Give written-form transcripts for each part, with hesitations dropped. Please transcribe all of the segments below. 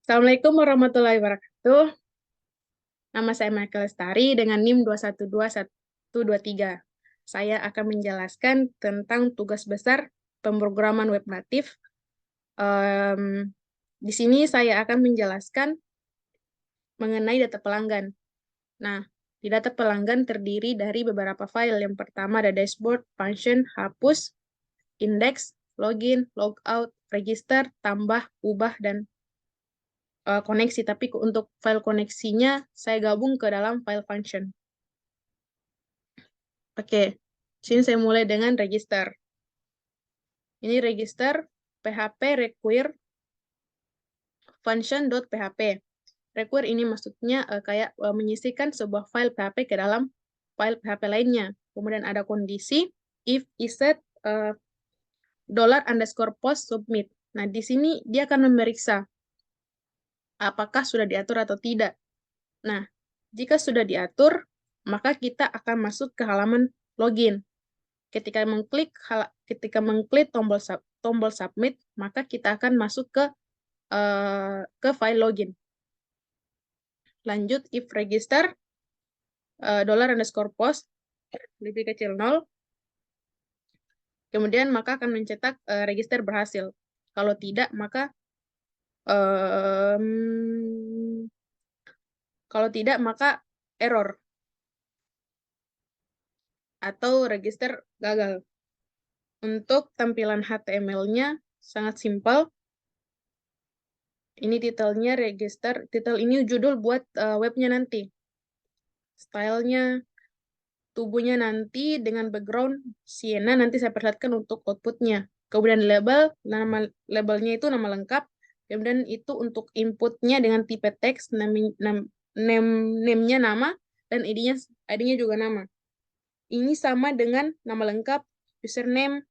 Assalamualaikum warahmatullahi wabarakatuh. Nama saya Michael Lestari dengan NIM 2121123. Saya akan menjelaskan tentang tugas besar pemrograman web natif. Di sini saya akan menjelaskan mengenai data pelanggan. Nah, di data pelanggan terdiri dari beberapa file. Yang pertama ada dashboard, function, hapus, index, login, logout, register, tambah, ubah, dan koneksi, tapi untuk file koneksinya saya gabung ke dalam file function. Oke, sini saya mulai dengan register. Ini register PHP require function.php. Require ini maksudnya kayak menyisihkan sebuah file PHP ke dalam file PHP lainnya. Kemudian ada kondisi if iset $_post submit. Nah, di sini dia akan memeriksa apakah sudah diatur atau tidak. Nah, jika sudah diatur, maka kita akan masuk ke halaman login. Ketika mengklik tombol submit, maka kita akan masuk ke file login. Lanjut if register $_post lebih kecil 0. Kemudian maka akan mencetak register berhasil. Kalau tidak, maka error atau register gagal. Untuk tampilan HTML-nya sangat simpel. Ini titelnya register, titel ini judul buat webnya nanti. Stylenya, tubuhnya nanti dengan background Sienna, nanti saya perlihatkan untuk outputnya. Kemudian label, nama labelnya itu nama lengkap. Kemudian itu untuk inputnya dengan tipe teks, name-nya nama, dan ID-nya juga nama. Ini sama dengan nama lengkap, username,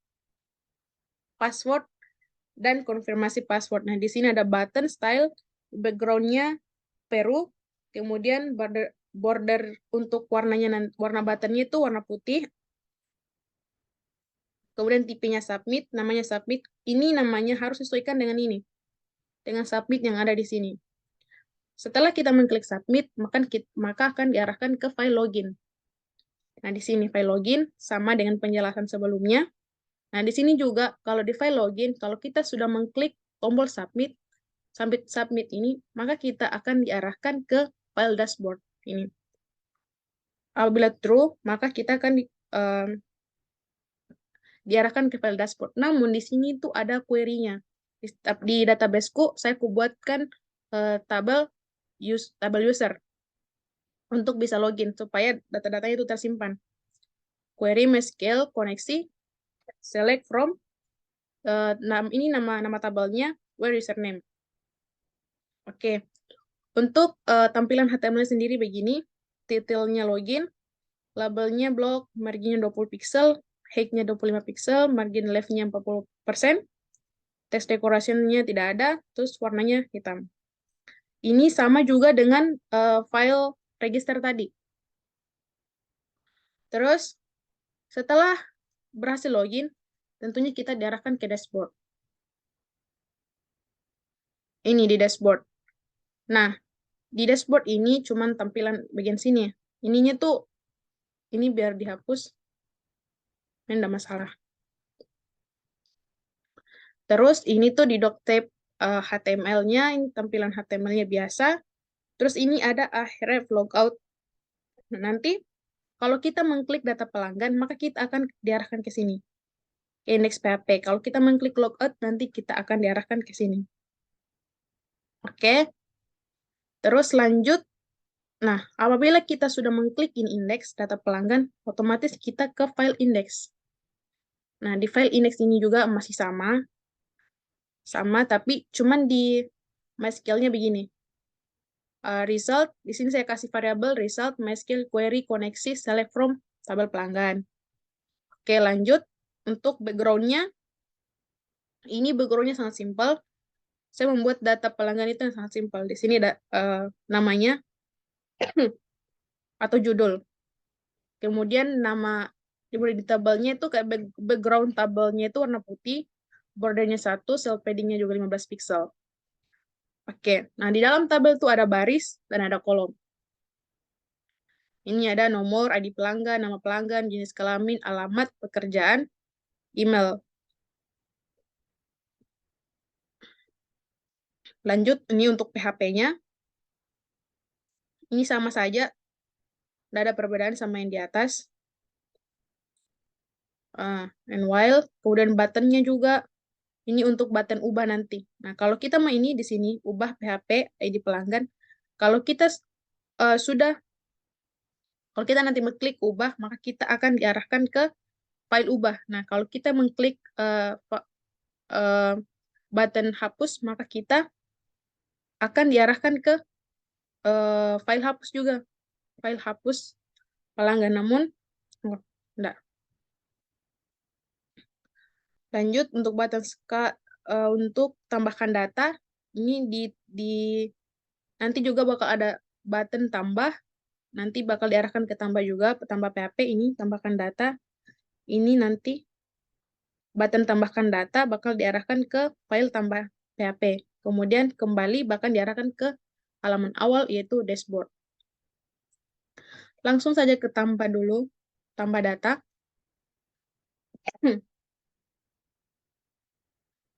password, dan konfirmasi password. Nah, di sini ada button style, background-nya Peru, kemudian border untuk warna buttonnya itu warna putih, kemudian tipenya submit, namanya submit. Ini namanya harus sesuaikan dengan ini, dengan submit yang ada di sini. Setelah kita mengklik submit, maka akan diarahkan ke file login. Nah, di sini file login sama dengan penjelasan sebelumnya. Nah, di sini juga kalau di file login, kalau kita sudah mengklik tombol submit ini, maka kita akan diarahkan ke file dashboard ini. Apabila true, maka kita akan diarahkan ke file dashboard. Namun di sini tuh ada query-nya. Di databaseku saya buatkan tabel user untuk bisa login supaya data-datanya itu tersimpan. Query MySQL koneksi select from ini nama tabelnya where username. Oke. Untuk tampilan HTML sendiri begini, titelnya login, labelnya blok, marginnya 20 pixel, height-nya 25 pixel, margin left-nya 40%, teks dekorasinya tidak ada, terus warnanya hitam. Ini sama juga dengan file register tadi. Terus, setelah berhasil login, tentunya kita diarahkan ke dashboard. Ini di dashboard. Nah, di dashboard ini cuman tampilan bagian sini ya. Ininya tuh, ini biar dihapus. Ini enggak masalah. Terus ini tuh di doctype HTML-nya, ini tampilan HTML-nya biasa. Terus ini ada href logout. Nah, nanti kalau kita mengklik data pelanggan, maka kita akan diarahkan ke sini. Ke index PHP. Kalau kita mengklik logout, nanti kita akan diarahkan ke sini. Oke. Terus lanjut. Nah, apabila kita sudah mengklik ini indeks data pelanggan, otomatis kita ke file index. Nah, di file index ini juga masih sama. Sama, tapi cuman di MySQL-nya begini. Result, di sini saya kasih variabel result, MySQL query, koneksi, select from, tabel pelanggan. Oke, lanjut. Untuk background-nya, ini background-nya sangat simpel. Saya membuat data pelanggan itu yang sangat simpel. Di sini ada namanya atau judul. Kemudian di tabelnya itu kayak background tabelnya itu warna putih, bordernya 1, cell paddingnya juga 15 pixel. Oke, nah di dalam tabel itu ada baris dan ada kolom. Ini ada nomor, ID pelanggan, nama pelanggan, jenis kelamin, alamat, pekerjaan, email. Lanjut, ini untuk PHP-nya. Ini sama saja, tidak ada perbedaan sama yang di atas. And while, kemudian buttonnya juga, ini untuk button ubah nanti. Nah, kalau kita mau ini di sini, ubah PHP, ID pelanggan. Kalau kita sudah, kalau kita nanti mengklik ubah, maka kita akan diarahkan ke file ubah. Nah, kalau kita mengklik button hapus, maka kita akan diarahkan ke file hapus juga. File hapus pelanggan, namun, enggak. Lanjut untuk button untuk tambahkan data, ini nanti juga bakal ada button tambah, nanti bakal diarahkan ke tambah juga, tambah PHP ini tambahkan data, ini nanti button tambahkan data bakal diarahkan ke file tambah PHP, kemudian kembali bakal diarahkan ke halaman awal yaitu dashboard. Langsung saja ke tambah dulu, tambah data.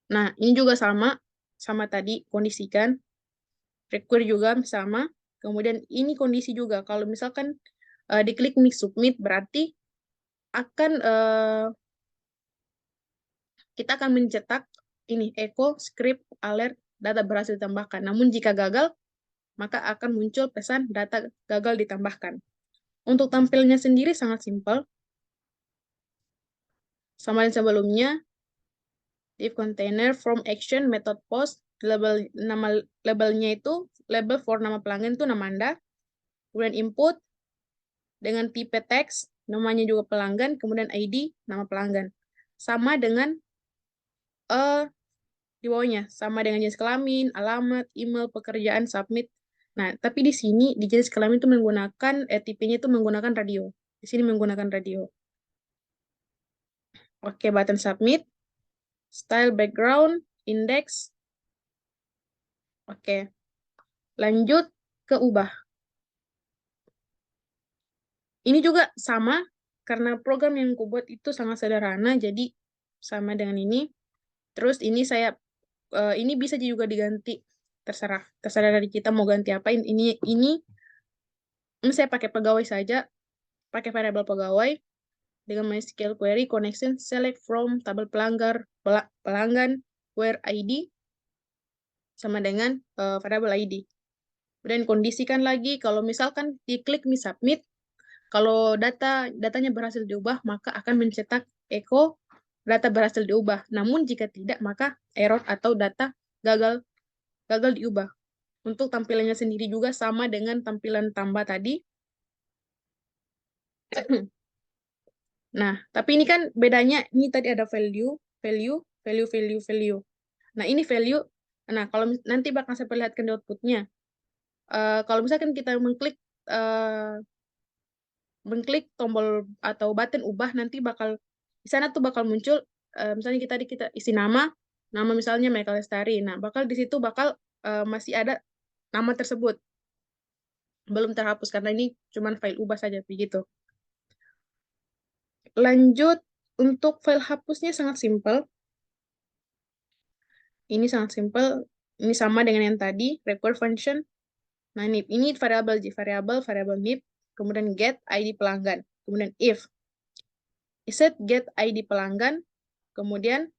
Nah, ini juga sama tadi kondisikan, require juga sama. Kemudian ini kondisi juga, kalau misalkan diklik submit, berarti kita akan mencetak ini echo script alert data berhasil ditambahkan. Namun jika gagal, maka akan muncul pesan data gagal ditambahkan. Untuk tampilnya sendiri sangat simpel. Sama yang sebelumnya, if container from action method post, nama labelnya itu label for nama pelanggan itu nama Anda. Kemudian input dengan tipe teks, namanya juga pelanggan, kemudian ID, nama pelanggan. Sama dengan di bawahnya, sama dengan jenis kelamin, alamat, email, pekerjaan, submit. Nah, tapi di sini, di jenis kelamin itu menggunakan, tipenya itu menggunakan radio. Di sini menggunakan radio. Oke, button submit, style background, index. Oke, lanjut ke ubah. Ini juga sama, karena program yang kubuat itu sangat sederhana, jadi sama dengan ini. Terus ini bisa juga diganti, terserah dari kita mau ganti apa. Ini saya pakai pegawai saja, pakai variabel pegawai dengan MySQL query connection select from tabel pelanggan where ID sama dengan variabel ID. Kemudian kondisikan lagi, kalau misalkan diklik submit, kalau datanya berhasil diubah, maka akan mencetak echo data berhasil diubah. Namun jika tidak, maka error atau data gagal diubah. Untuk tampilannya sendiri juga sama dengan tampilan tambah tadi. Nah, tapi ini kan bedanya, ini tadi ada value. Nah, ini value. Nah, kalau nanti bakal saya perlihatkan di outputnya. Kalau misalkan kita mengklik tombol atau button ubah, nanti di sana tuh bakal muncul, misalnya kita isi nama misalnya Michael Lestari. Nah, di situ bakal masih ada nama tersebut. Belum terhapus, karena ini cuma file ubah saja, begitu. Lanjut, untuk file hapusnya sangat simpel. Ini sangat simpel. Ini sama dengan yang tadi, require function. Nah, ini variabel nip, kemudian get ID pelanggan. Kemudian if set get ID pelanggan, kemudian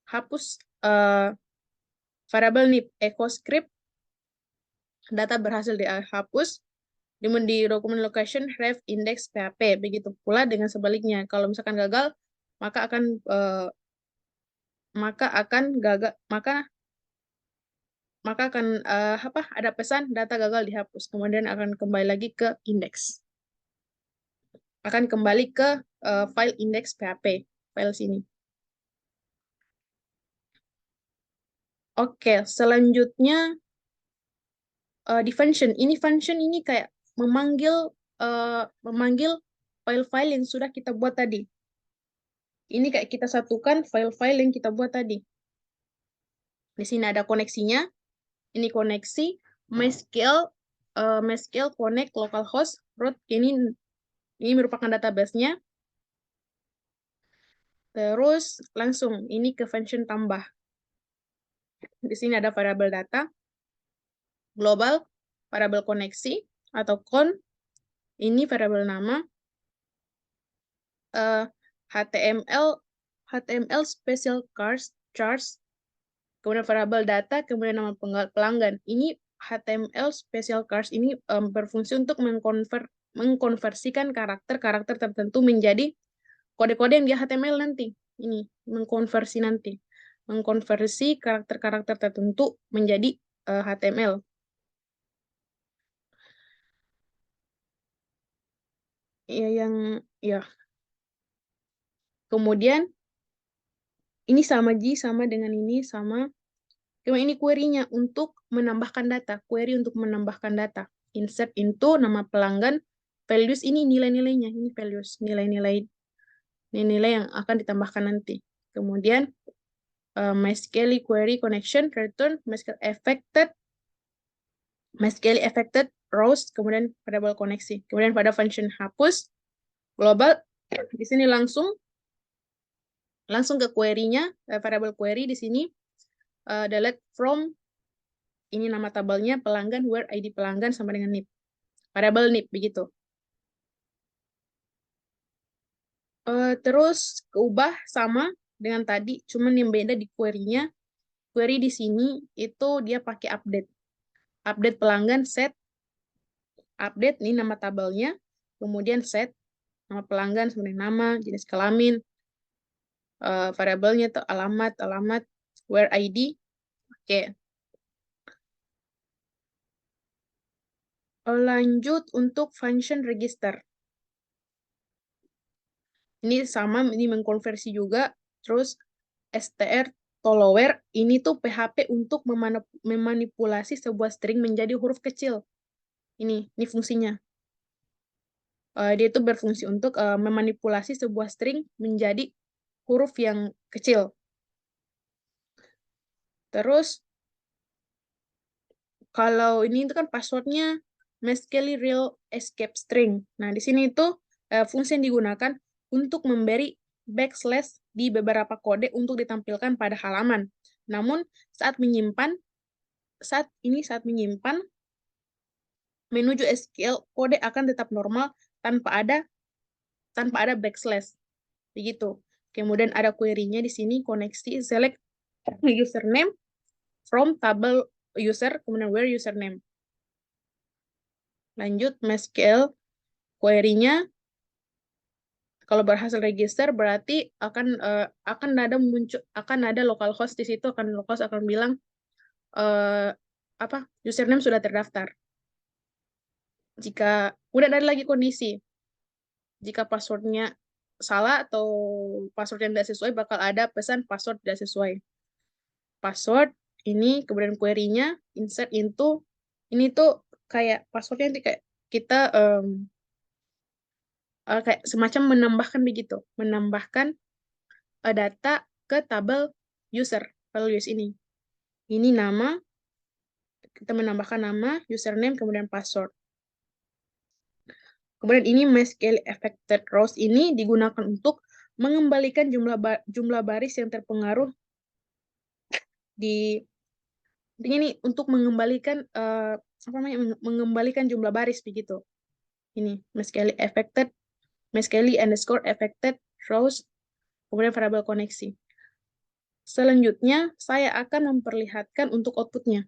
hapus variabel nip echo script, data berhasil dihapus, kemudian di dokumen location ref index PHP. Begitu pula dengan sebaliknya. Kalau misalkan gagal, maka akan ada pesan data gagal dihapus, kemudian akan kembali lagi ke indeks, akan kembali ke file index PHP, file sini. Oke, selanjutnya di function ini kayak memanggil file-file yang sudah kita buat tadi. Ini kayak kita satukan file-file yang kita buat tadi. Di sini ada koneksinya. ini koneksi, MySQL connect localhost root, ini merupakan database-nya. Terus langsung ini ke function tambah. Di sini ada variabel data, global, variabel koneksi, atau con, ini variabel nama, HTML special chars, kemudian variabel data, kemudian nama pelanggan. Ini HTML special chars ini berfungsi untuk mengkonversikan karakter-karakter tertentu menjadi kode-kode yang di HTML nanti. Ini mengkonversi karakter-karakter tertentu menjadi HTML. Ya. Kemudian ini sama dengan ini sama. Kemudian ini query-nya untuk menambahkan data, query untuk menambahkan data. Insert into nama pelanggan, values ini nilai-nilainya, ini values, nilai-nilai yang akan ditambahkan nanti. Kemudian MySQL query connection return MySQL affected rows, kemudian variable koneksi. Kemudian pada function hapus global, di sini langsung ke query-nya, variable query di sini delete from, ini nama tabelnya pelanggan, where ID pelanggan sama dengan NIP. Variable NIP begitu. Terus keubah sama dengan tadi, cuman yang beda di query-nya. Query di sini itu dia pakai update. Update pelanggan set, update ini nama tabelnya, kemudian set nama pelanggan sebagai nama, jenis kelamin, variabelnya itu alamat, where ID. Oke. Lanjut untuk function register. Ini sama, ini mengkonversi juga. Terus str follower, ini tuh PHP untuk memanipulasi sebuah string menjadi huruf kecil. Ini fungsinya. Dia itu berfungsi untuk memanipulasi sebuah string menjadi huruf yang kecil. Terus kalau ini itu kan passwordnya MySQL real escape string. Nah, di sini itu fungsi yang digunakan untuk memberi backslash di beberapa kode untuk ditampilkan pada halaman. Namun saat menyimpan menuju SQL, kode akan tetap normal tanpa ada backslash. Begitu. Kemudian ada query-nya di sini, koneksi select username from table user, kemudian where username. Lanjut MySQL query-nya, kalau berhasil register berarti akan ada localhost di situ, localhost akan bilang username sudah terdaftar. Jika udah ada lagi kondisi, jika passwordnya salah atau password yang tidak sesuai, bakal ada pesan password tidak sesuai. Password ini, kemudian query-nya insert into, ini tuh kayak passwordnya nanti kayak kita kayak semacam menambahkan data ke tabel user, values ini. Ini nama, kita menambahkan nama, username, kemudian password. Kemudian ini MySQL affected rows ini digunakan untuk mengembalikan jumlah baris yang terpengaruh di ini untuk mengembalikan mengembalikan jumlah baris begitu. Ini MySQL affected rows, kemudian variabel koneksi. Selanjutnya saya akan memperlihatkan untuk outputnya.